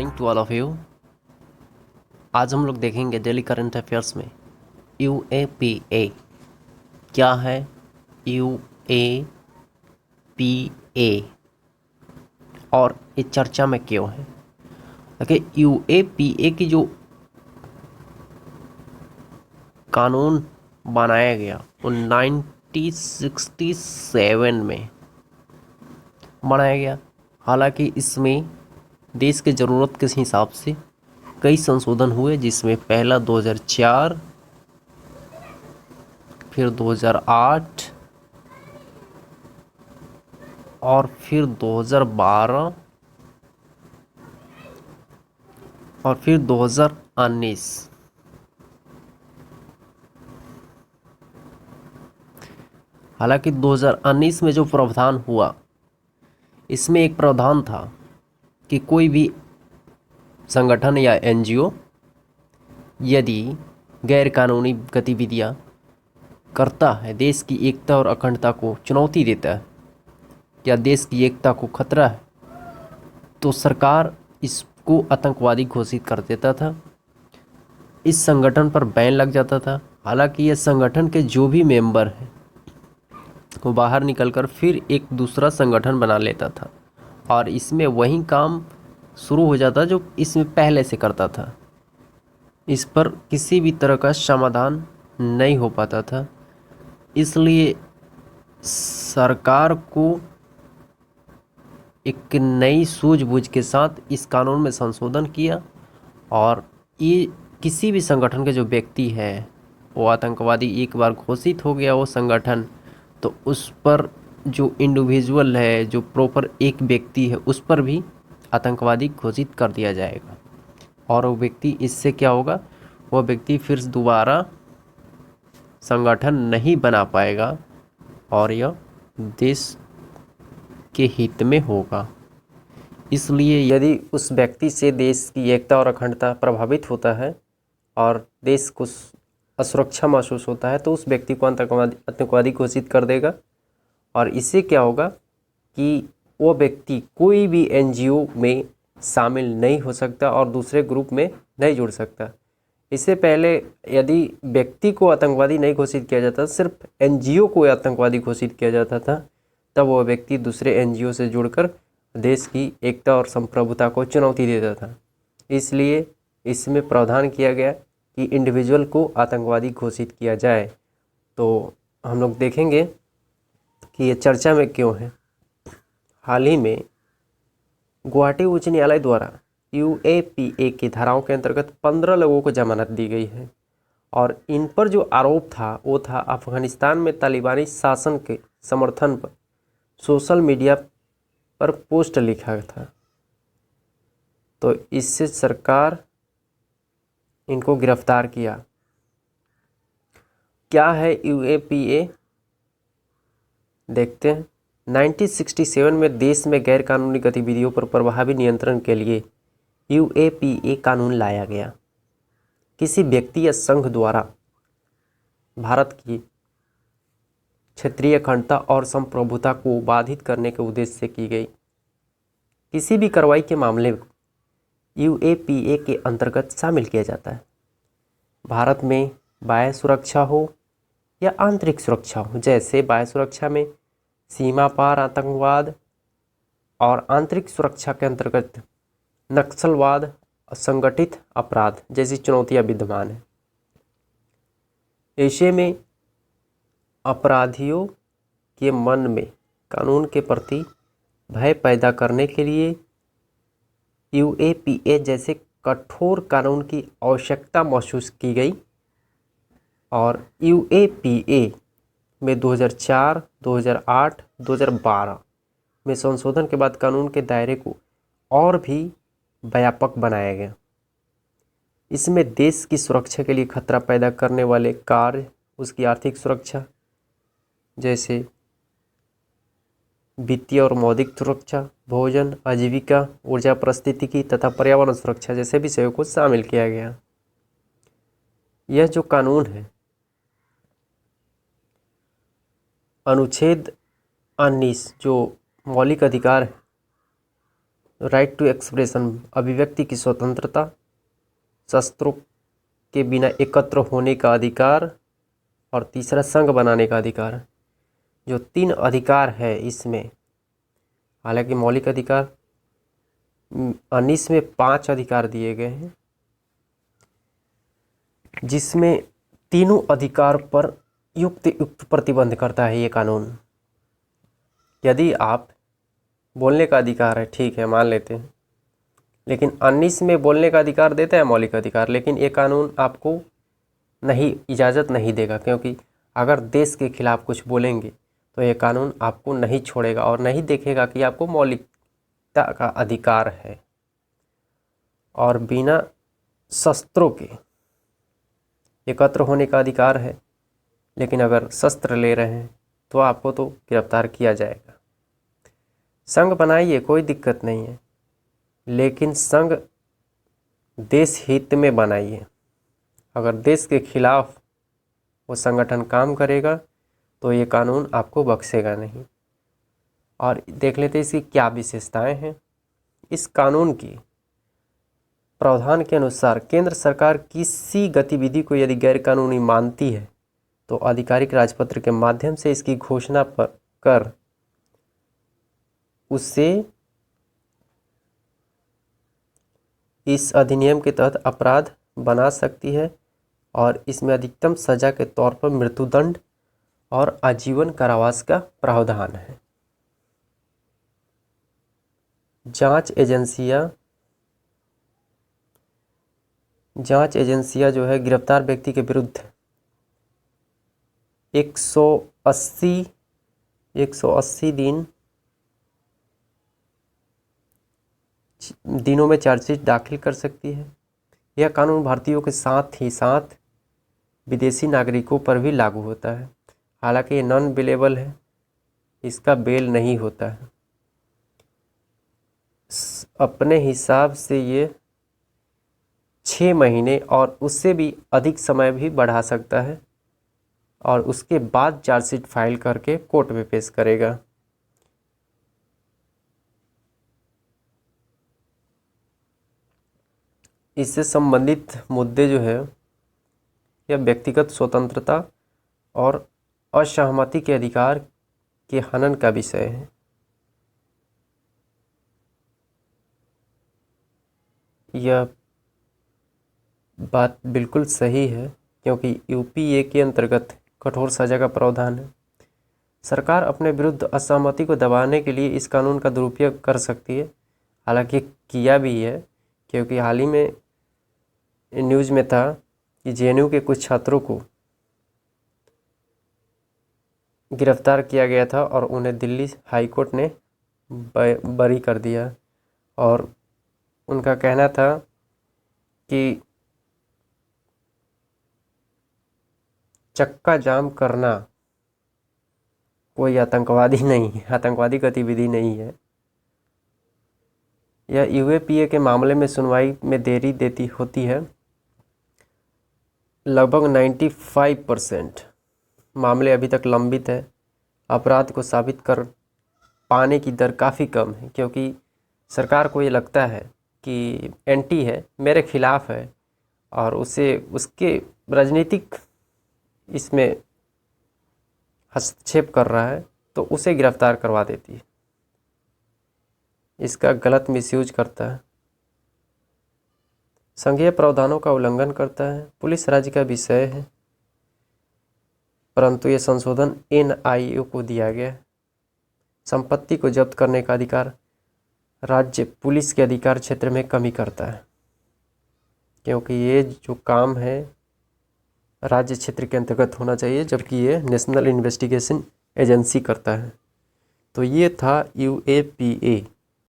Morning to all of you. आज हम लोग देखेंगे डेली करंट अफेयर्स में UAPA क्या है। UAPA और ये चर्चा में क्यों है। देखिए, UAPA की जो कानून बनाया गया वो 1967 में बनाया गया। हालांकि इसमें देश के ज़रूरत के हिसाब से कई संशोधन हुए, जिसमें पहला 2004, फिर 2008 और फिर 2012 और फिर 2019। हालांकि 2019 में जो प्रावधान हुआ, इसमें एक प्रावधान था कि कोई भी संगठन या NGO यदि गैरकानूनी गतिविधियां करता है, देश की एकता और अखंडता को चुनौती देता है या देश की एकता को खतरा है, तो सरकार इसको आतंकवादी घोषित कर देता था। इस संगठन पर बैन लग जाता था। हालांकि ये संगठन के जो भी मेंबर हैं वो बाहर निकलकर फिर एक दूसरा संगठन बना लेता था और इसमें वही काम शुरू हो जाता जो इसमें पहले से करता था। इस पर किसी भी तरह का समाधान नहीं हो पाता था। इसलिए सरकार को एक नई सूझबूझ के साथ इस कानून में संशोधन किया और ये किसी भी संगठन के जो व्यक्ति है वो आतंकवादी एक बार घोषित हो गया वो संगठन, तो उस पर जो इंडिविजुअल है, जो प्रॉपर एक व्यक्ति है, उस पर भी आतंकवादी घोषित कर दिया जाएगा और वो व्यक्ति, इससे क्या होगा, वह व्यक्ति फिर दोबारा संगठन नहीं बना पाएगा और यह देश के हित में होगा। इसलिए यदि उस व्यक्ति से देश की एकता और अखंडता प्रभावित होता है और देश को असुरक्षा महसूस होता है, तो उस व्यक्ति को आतंकवादी घोषित कर देगा और इससे क्या होगा कि वो व्यक्ति कोई भी NGO में शामिल नहीं हो सकता और दूसरे ग्रुप में नहीं जुड़ सकता। इससे पहले यदि व्यक्ति को आतंकवादी नहीं घोषित किया जाता, सिर्फ NGO को आतंकवादी घोषित किया जाता था, तब वह व्यक्ति दूसरे NGO से जुड़कर देश की एकता और संप्रभुता को चुनौती देता था। इसलिए इसमें प्रावधान किया गया कि इंडिविजुअल को आतंकवादी घोषित किया जाए। तो हम लोग देखेंगे कि ये चर्चा में क्यों है। हाल ही में गुवाहाटी उच्च न्यायालय द्वारा UAPA की धाराओं के अंतर्गत 15 लोगों को जमानत दी गई है और इन पर जो आरोप था वो था अफगानिस्तान में तालिबानी शासन के समर्थन पर सोशल मीडिया पर पोस्ट लिखा था। तो इससे सरकार इनको गिरफ्तार किया। क्या है UAPA, देखते हैं। 1967 में देश में गैरकानूनी गतिविधियों पर प्रभावी नियंत्रण के लिए UAPA कानून लाया गया। किसी व्यक्ति या संघ द्वारा भारत की क्षेत्रीय अखंडता और संप्रभुता को बाधित करने के उद्देश्य से की गई किसी भी कार्रवाई के मामले को UAPA के अंतर्गत शामिल किया जाता है। भारत में बाह्य सुरक्षा हो या आंतरिक सुरक्षा हो, जैसे बाह्य सुरक्षा में सीमा पार आतंकवाद और आंतरिक सुरक्षा के अंतर्गत नक्सलवाद, संगठित अपराध जैसी चुनौतियां विद्यमान हैं। ऐसे में अपराधियों के मन में कानून के प्रति भय पैदा करने के लिए UAPA जैसे कठोर कानून की आवश्यकता महसूस की गई और UAPA में 2004, 2008, 2012 में संशोधन के बाद कानून के दायरे को और भी व्यापक बनाया गया। इसमें देश की सुरक्षा के लिए खतरा पैदा करने वाले कार्य, उसकी आर्थिक सुरक्षा जैसे वित्तीय और मौद्रिक सुरक्षा, भोजन, आजीविका, ऊर्जा पारिस्थितिकी तथा पर्यावरण सुरक्षा जैसे विषयों को शामिल किया गया। यह जो कानून है, अनुच्छेद 19 जो मौलिक अधिकार है राइट टू एक्सप्रेशन, अभिव्यक्ति की स्वतंत्रता, शस्त्रों के बिना एकत्र होने का अधिकार, और तीसरा संघ बनाने का अधिकार। जो 3 अधिकार है इसमें, हालांकि मौलिक अधिकार 19 में 5 अधिकार दिए गए हैं, जिसमें तीनों अधिकार पर युक्त प्रतिबंध करता है ये कानून। यदि आप बोलने का अधिकार है, ठीक है, मान लेते हैं, लेकिन 19 में बोलने का अधिकार देता है मौलिक अधिकार, लेकिन ये कानून आपको नहीं इजाज़त नहीं देगा, क्योंकि अगर देश के खिलाफ कुछ बोलेंगे तो ये कानून आपको नहीं छोड़ेगा और नहीं देखेगा कि आपको मौलिकता का अधिकार है। और बिना शस्त्रों के एकत्र होने का अधिकार है, लेकिन अगर शस्त्र ले रहे हैं तो आपको तो गिरफ्तार किया जाएगा। संघ बनाइए, कोई दिक्कत नहीं है, लेकिन संघ देश हित में बनाइए। अगर देश के खिलाफ वो संगठन काम करेगा तो ये कानून आपको बख्शेगा नहीं। और देख लेते हैं इसकी क्या विशेषताएं हैं। इस कानून की प्रावधान के अनुसार केंद्र सरकार किसी गतिविधि को यदि गैरकानूनी मानती है तो आधिकारिक राजपत्र के माध्यम से इसकी घोषणा कर उससे इस अधिनियम के तहत अपराध बना सकती है, और इसमें अधिकतम सजा के तौर पर मृत्युदंड और आजीवन कारावास का प्रावधान है। जांच एजेंसियां जो है गिरफ्तार व्यक्ति के विरुद्ध 180 दिनों में चार्जशीट दाखिल कर सकती है। यह कानून भारतीयों के साथ ही साथ विदेशी नागरिकों पर भी लागू होता है। हालांकि ये नॉन बेलेबल है, इसका बेल नहीं होता है। अपने हिसाब से ये 6 महीने और उससे भी अधिक समय भी बढ़ा सकता है, और उसके बाद चार्जशीट फाइल करके कोर्ट में पेश करेगा। इससे संबंधित मुद्दे जो है यह व्यक्तिगत स्वतंत्रता और असहमति के अधिकार के हनन का विषय है। यह बात बिल्कुल सही है, क्योंकि यूपीए के अंतर्गत कठोर सजा का प्रावधान है। सरकार अपने विरुद्ध असहमति को दबाने के लिए इस कानून का दुरुपयोग कर सकती है। हालांकि किया भी है, क्योंकि हाल ही में न्यूज़ में था कि जेएनयू के कुछ छात्रों को गिरफ्तार किया गया था और उन्हें दिल्ली हाई कोर्ट ने बरी कर दिया। और उनका कहना था कि चक्का जाम करना कोई आतंकवादी नहीं है, आतंकवादी गतिविधि नहीं है। यह यूएपीए के मामले में सुनवाई में देरी होती है। लगभग 95% मामले अभी तक लंबित है। अपराध को साबित कर पाने की दर काफ़ी कम है, क्योंकि सरकार को ये लगता है कि एंटी है, मेरे खिलाफ है, और उसे उसके राजनीतिक इसमें हस्तक्षेप कर रहा है तो उसे गिरफ्तार करवा देती है, इसका गलत मिसयूज करता है, संघीय प्रावधानों का उल्लंघन करता है। पुलिस राज्य का विषय है, परंतु ये संशोधन एनआईए को दिया गया है। संपत्ति को जब्त करने का अधिकार राज्य पुलिस के अधिकार क्षेत्र में कमी करता है, क्योंकि ये जो काम है राज्य क्षेत्र के अंतर्गत होना चाहिए, जबकि ये नेशनल इन्वेस्टिगेशन एजेंसी करता है। तो ये था यूएपीए।